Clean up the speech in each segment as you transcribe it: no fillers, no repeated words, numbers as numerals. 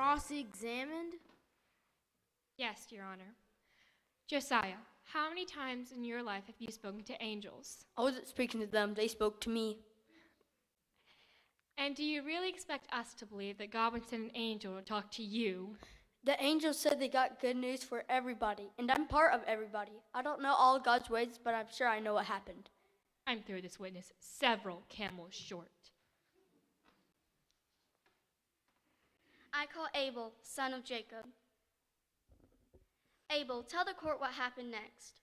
cross-examined? Yes, Your Honor. Josiah, how many times in your life have you spoken to angels? I wasn't speaking to them, they spoke to me. And do you really expect us to believe that God would send an angel to talk to you? The angels said they got good news for everybody, and I'm part of everybody. I don't know all God's ways, but I'm sure I know what happened. I'm through this witness several camels short. I call Abel, son of Jacob. Abel, tell the court what happened next.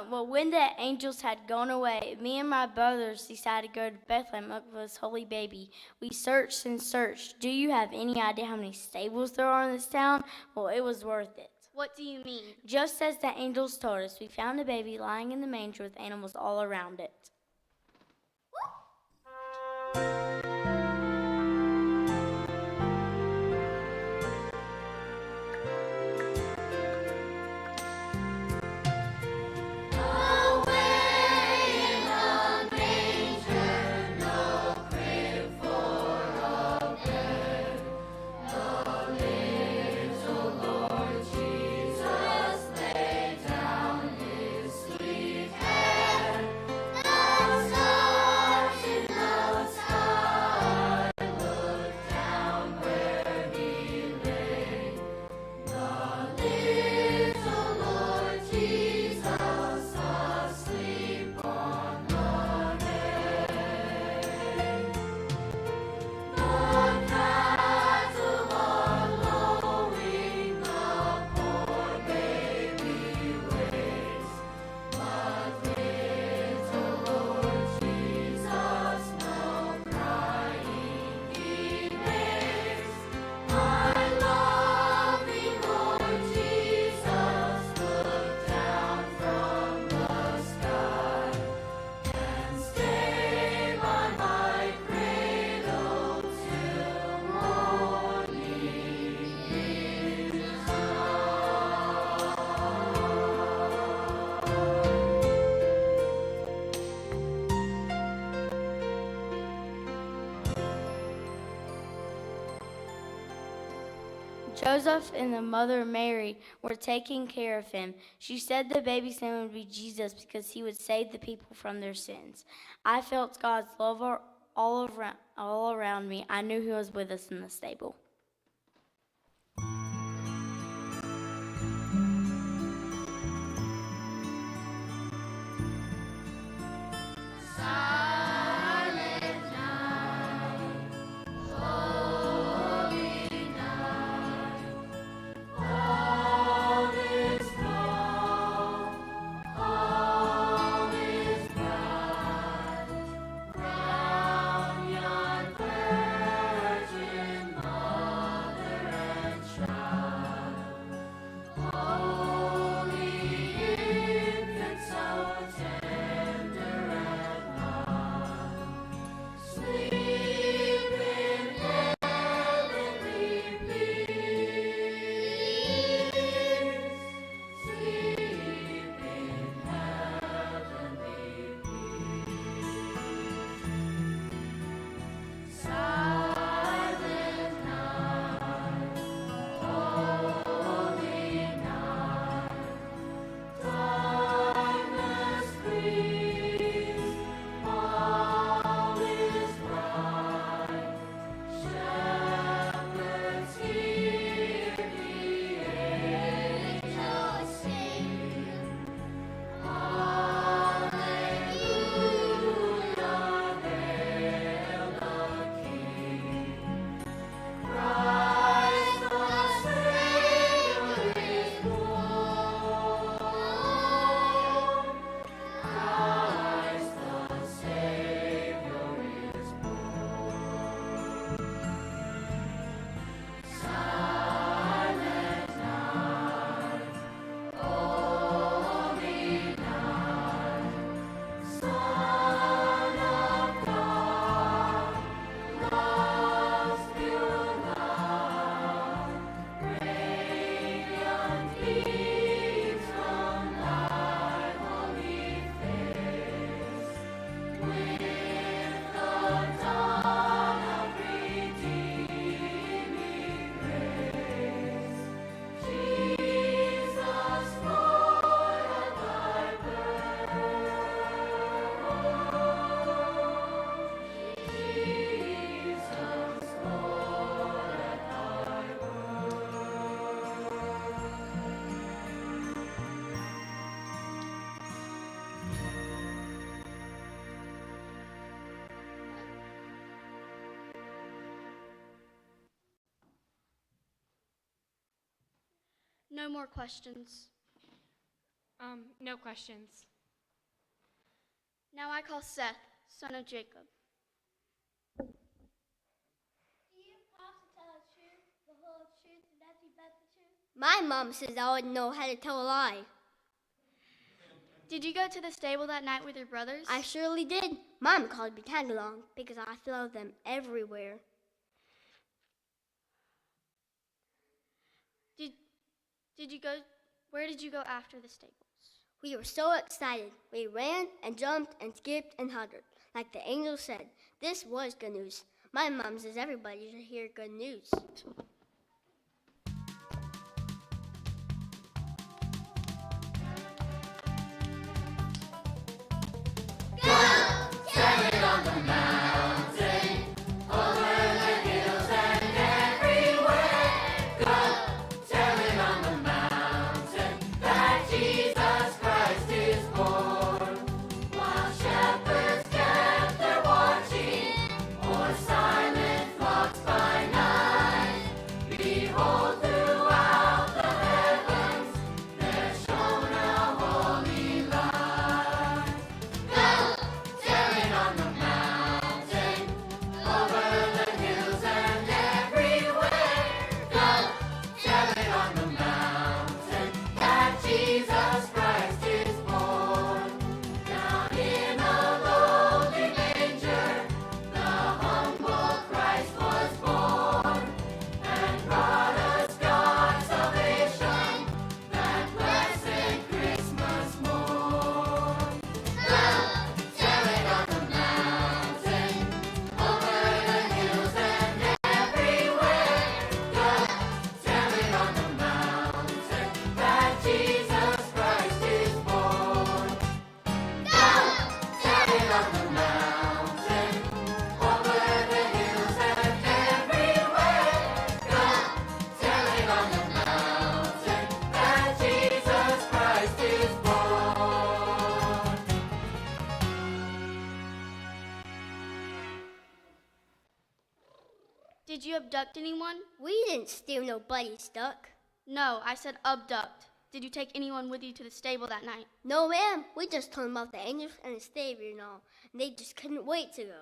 Well, when the angels had gone away, me and my brothers decided to go to Bethlehem look for this holy baby. We searched and searched. Do you have any idea how many stables there are in this town? Well, it was worth it. What do you mean? Just as the angels told us, we found a baby lying in the manger with animals all around it. Joseph and the mother Mary were taking care of him. She said the baby's name would be Jesus because he would save the people from their sins. I felt God's love all around me. I knew he was with us in the stable. Virgin Mother. No more questions. No questions. Now I call Seth, son of Jacob. Do you have to tell the truth, the whole truth, and nothing but the truth? My mom says I would know how to tell a lie. Did you go to the stable that night with your brothers? I surely did. Mom called me tag along because I throw them everywhere. Where did you go after the stables? We were so excited. We ran and jumped and skipped and huddled. Like the angel said, this was good news. My mom says everybody should hear good news. Did you abduct anyone? We didn't steal nobody's stuff. No, I said abduct. Did you take anyone with you to the stable that night? No, ma'am. We just told them about the angels and the Savior and all. And they just couldn't wait to go.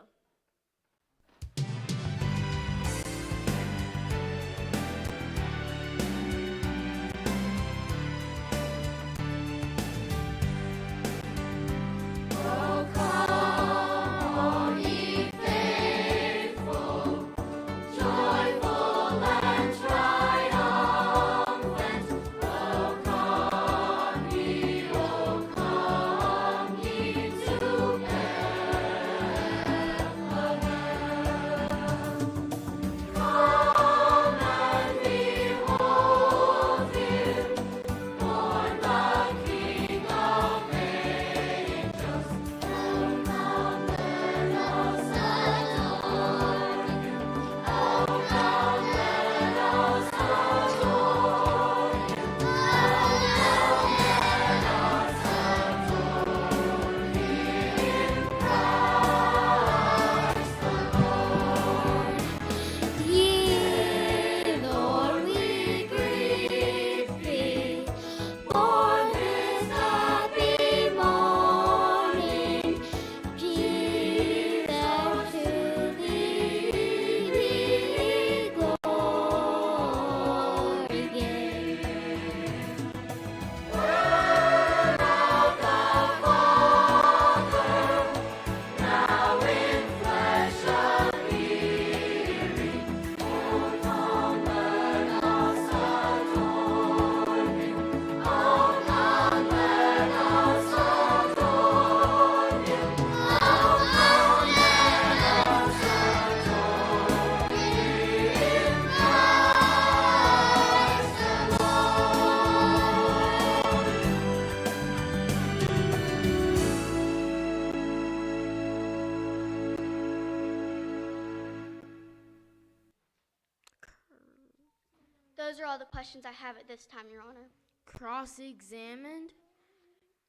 Those are all the questions I have at this time, Your Honor. Cross-examined?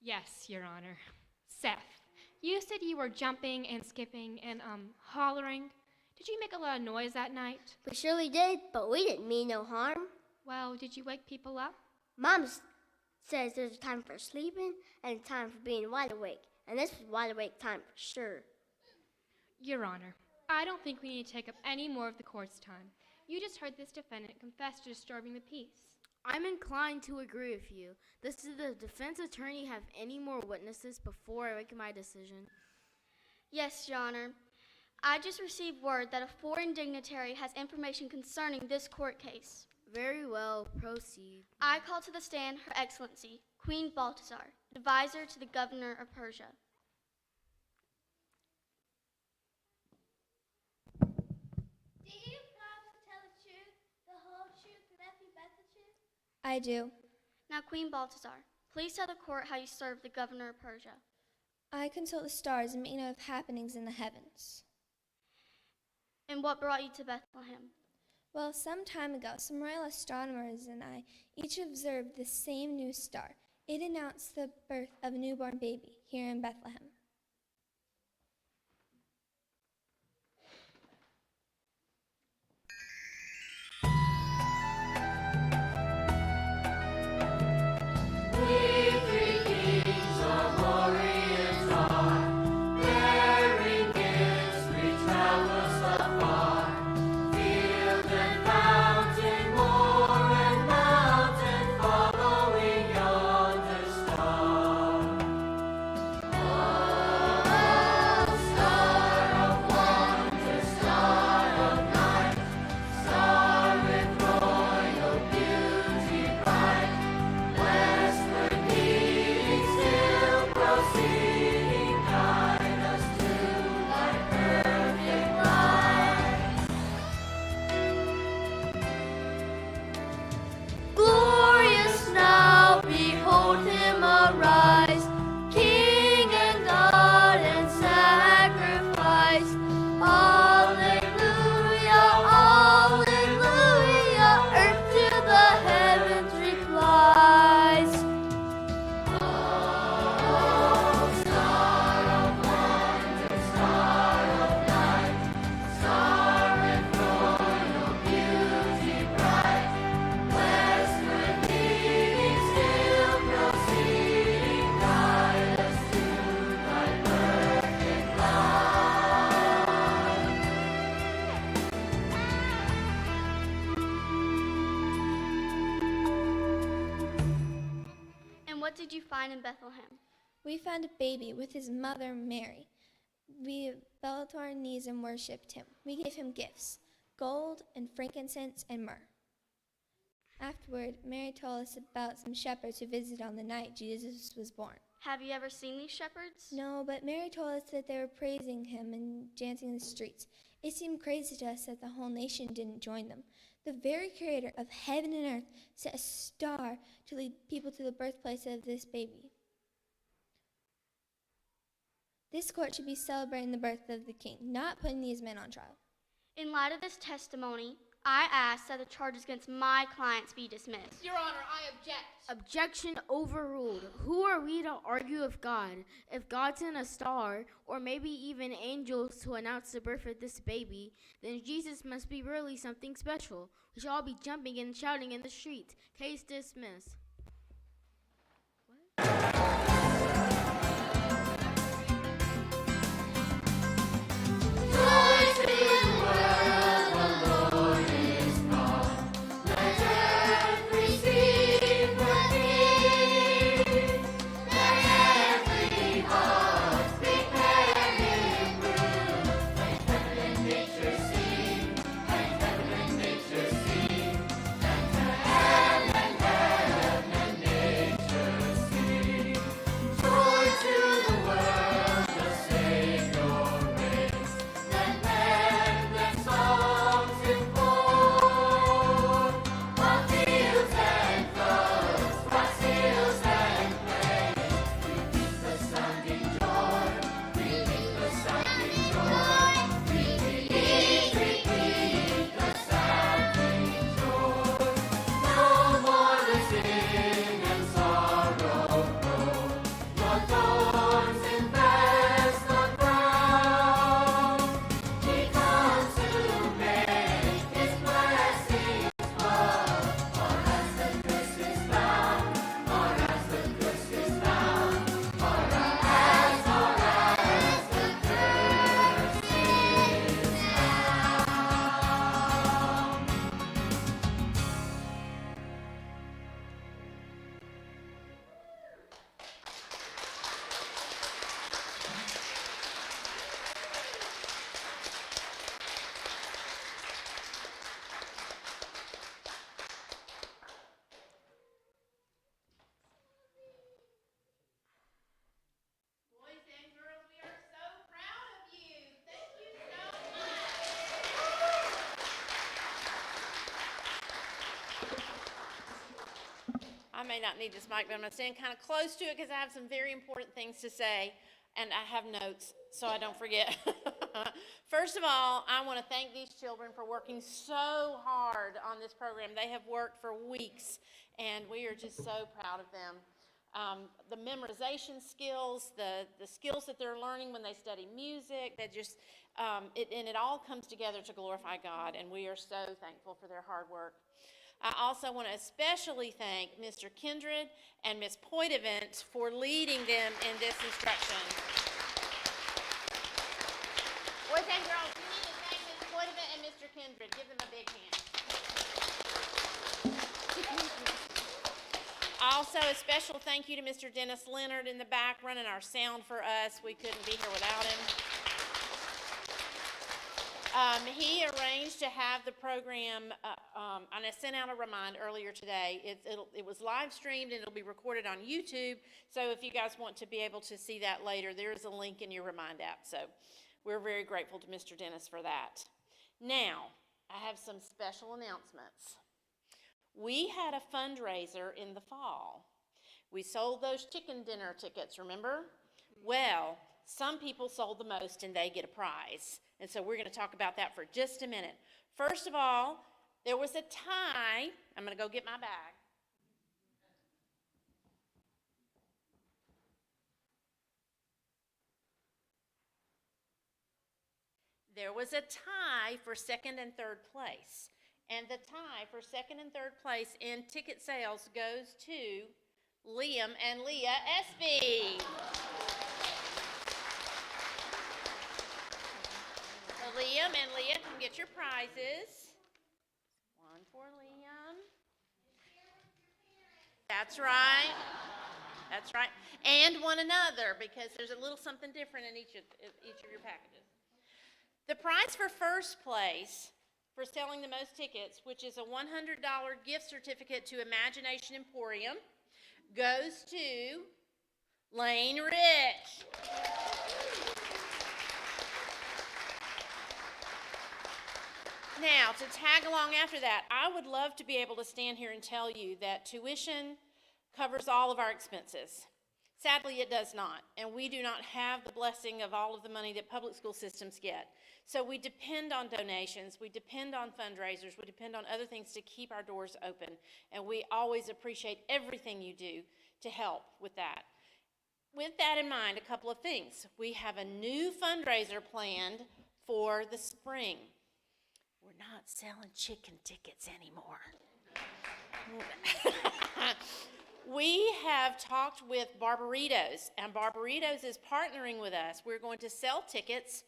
Yes, Your Honor. Seth, you said you were jumping and skipping and hollering. Did you make a lot of noise that night? We surely did, but we didn't mean no harm. Well, did you wake people up? Mom says there's a time for sleeping and a time for being wide awake. And this was wide awake time for sure. Your Honor, I don't think we need to take up any more of the court's time. You just heard this defendant confess to disturbing the peace. I'm inclined to agree with you. Does the defense attorney have any more witnesses before I make my decision? Yes, Your Honor. I just received word that a foreign dignitary has information concerning this court case. Very well, proceed. I call to the stand Her Excellency, Queen Balthasar, advisor to the governor of Persia. Do you promise to tell the truth, the whole truth, and nothing but the truth? I do. Now, Queen Balthasar, please tell the court how you served the governor of Persia. I consult the stars and make note of happenings in the heavens. And what brought you to Bethlehem? Well, some time ago, some royal astronomers and I each observed the same new star. It announced the birth of a newborn baby here in Bethlehem. What did you find in Bethlehem? We found a baby with his mother, Mary. We fell to our knees and worshipped him. We gave him gifts, gold and frankincense and myrrh. Afterward, Mary told us about some shepherds who visited on the night Jesus was born. Have you ever seen these shepherds? No, but Mary told us that they were praising him and dancing in the streets. It seemed crazy to us that the whole nation didn't join them. The very creator of heaven and earth set a star to lead people to the birthplace of this baby. This court should be celebrating the birth of the king, not putting these men on trial. In light of this testimony, I ask that the charges against my clients be dismissed. Your Honor, I object. Objection overruled. Who are we to argue with God? If God sent a star, or maybe even angels to announce the birth of this baby, then Jesus must be really something special. We should all be jumping and shouting in the streets. Case dismissed. may not need this mic, but I'm going to stand kind of close to it because I have some very important things to say, and I have notes so I don't forget. First of all, I want to thank these children for working so hard on this program. They have worked for weeks, and we are just so proud of them. The memorization skills, the skills that they're learning when they study music, they just, it all comes together to glorify God, and we are so thankful for their hard work. I also want to especially thank Mr. Kindred and Ms. Poitevent for leading them in this instruction. Boys and girls, we need to thank Ms. Poitevent and Mr. Kindred. Give them a big hand. Also, a special thank you to Mr. Dennis Leonard in the back running our sound for us. We couldn't be here without him. He arranged to have the program, and I sent out a reminder earlier today. It was live streamed and it'll be recorded on YouTube. So if you guys want to be able to see that later, there is a link in your Remind app. So we're very grateful to Mr. Dennis for that. Now, I have some special announcements. We had a fundraiser in the fall. We sold those chicken dinner tickets, remember? Well, some people sold the most and they get a prize. And so we're going to talk about that for just a minute. First of all, there was a tie. I'm going to go get my bag. There was a tie for second and third place. And the tie for second and third place in ticket sales goes to Liam and Leah Espy. So Liam and Leah, come get your prizes. One for Liam. That's right. That's right. And one another, because there's a little something different in each of your packages. The prize for first place for selling the most tickets, which is a $100 gift certificate to Imagination Emporium, goes to Lane Rich. Now, to tag along after that, I would love to be able to stand here and tell you that tuition covers all of our expenses. Sadly, it does not, and we do not have the blessing of all of the money that public school systems get. So we depend on donations, we depend on fundraisers, we depend on other things to keep our doors open, and we always appreciate everything you do to help with that. With that in mind, a couple of things. We have a new fundraiser planned for the spring. We're not selling chicken tickets anymore. We have talked with Barbaritos, and Barbaritos is partnering with us. We're going to sell tickets.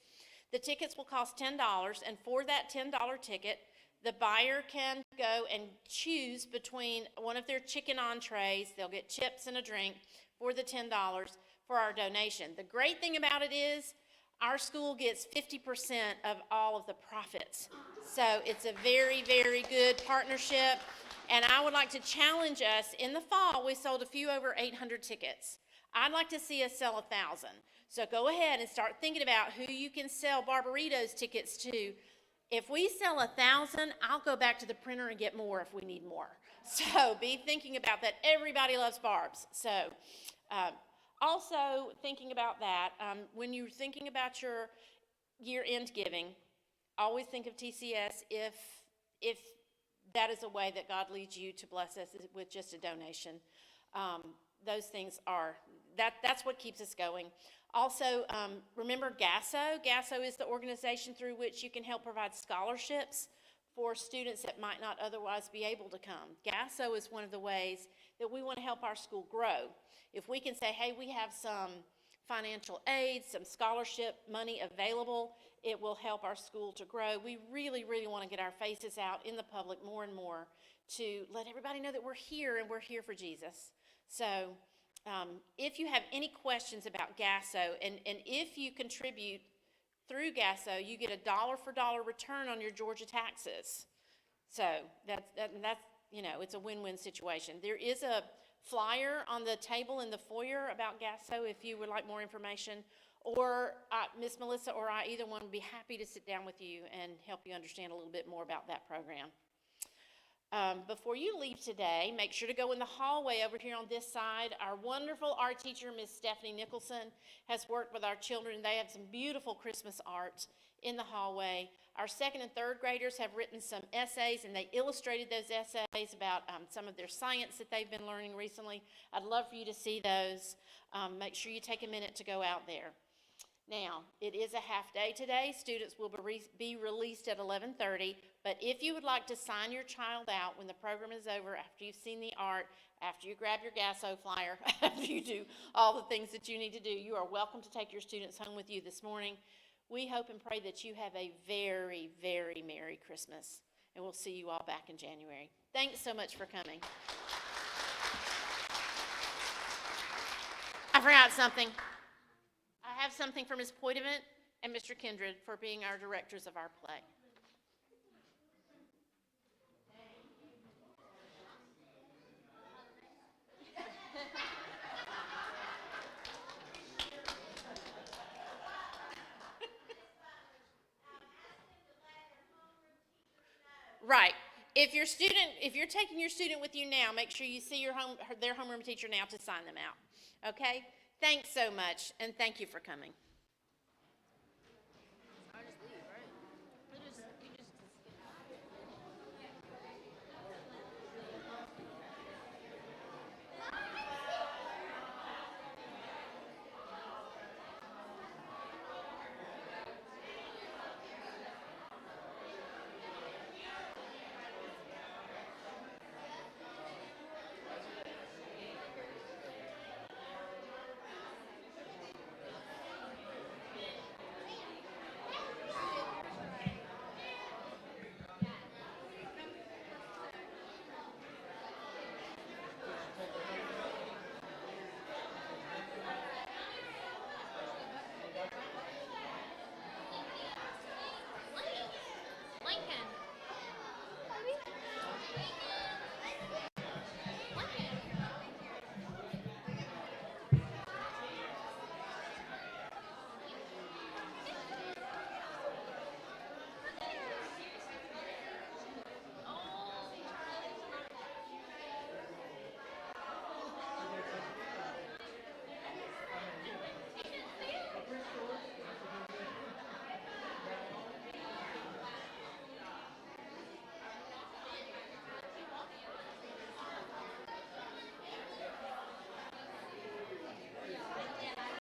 The tickets will cost $10, and for that $10 ticket, the buyer can go and choose between one of their chicken entrees. They'll get chips and a drink for the $10 for our donation. The great thing about it is our school gets 50% of all of the profits. So it's a very, very good partnership. And I would like to challenge us. In the fall, we sold a few over 800 tickets. I'd like to see us sell 1,000. So go ahead and start thinking about who you can sell Barbaritos tickets to. If we sell 1,000, I'll go back to the printer and get more if we need more. So be thinking about that. Everybody loves Barbs. So also thinking about that, when you're thinking about your year-end giving, always think of TCS if that is a way that God leads you to bless us with just a donation. Those things are, that's what keeps us going. Also, remember GASO. GASO is the organization through which you can help provide scholarships for students that might not otherwise be able to come. GASO is one of the ways that we want to help our school grow. If we can say, hey, we have some financial aid, some scholarship money available, it will help our school to grow. We really, really want to get our faces out in the public more and more to let everybody know that we're here and we're here for Jesus. So if you have any questions about GASO, and if you contribute through GASO, you get a dollar-for-dollar return on your Georgia taxes. So that's it's a win-win situation. There is a flyer on the table in the foyer about GASO if you would like more information, or Miss Melissa or I, either one, would be happy to sit down with you and help you understand a little bit more about that program. Before you leave today, make sure to go in the hallway over here on this side. Our wonderful art teacher, Miss Stephanie Nicholson, has worked with our children. They have some beautiful Christmas art in the hallway. Our second and third graders have written some essays, and they illustrated those essays about some of their science that they've been learning recently. I'd love for you to see those. Make sure you take a minute to go out there. Now, it is a half day today. Students will be released at 11:30, but if you would like to sign your child out when the program is over, after you've seen the art, after you grab your Gasso flyer, after you do all the things that you need to do, you are welcome to take your students home with you this morning. We hope and pray that you have a very, very Merry Christmas, and we'll see you all back in January. Thanks so much for coming. I forgot something. I have something for Ms. Poitevant and Mr. Kindred for being our directors of our play. Right. If you're taking your student with you now, make sure you see their homeroom teacher now to sign them out. Okay? Thanks so much, and thank you for coming.